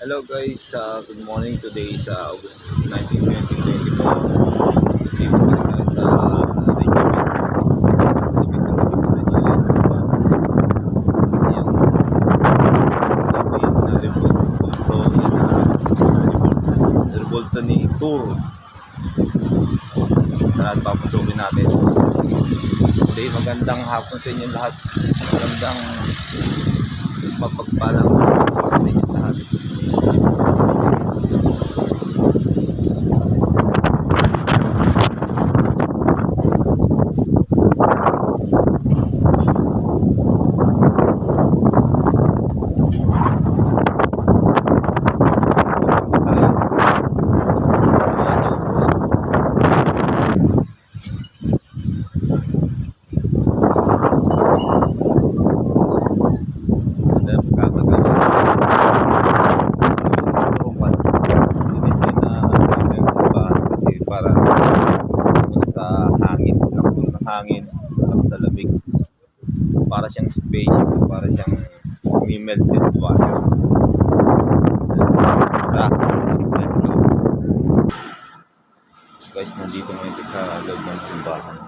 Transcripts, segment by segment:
Hello guys, good morning. Today is August 19, 2024. Dito po tayo sa Reykjavik. Sa Reykjavik na Reykjavik sa yung revolta ni Tour. Lahat papasukin natin. Today, magandang hapon sa inyo lahat. Magandang mapagpalang hapon sa inyo lahat. Para sa hangin, sakto ng hangin, sa lamig. Para siyang spaceship, para siyang melted water. Guys, nandito ngayon sa loob ng simbahan.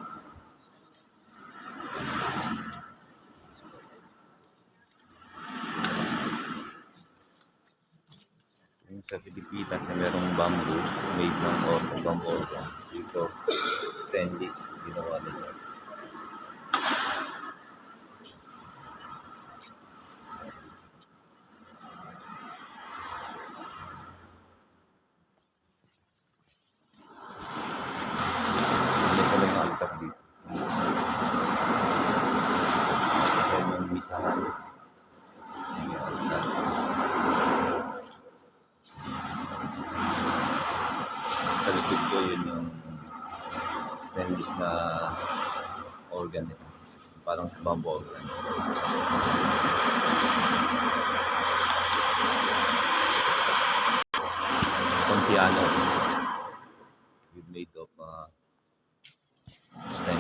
Sa Pilipinas na merong bamboo made ng bamboo dito stainless ginawa nila. Hindi ko lang altar dito. Yan yung misahan. Sa likod ko yun yung stainless na organ nito. Parang sa bamboo organ. Itong piano is made of stainless.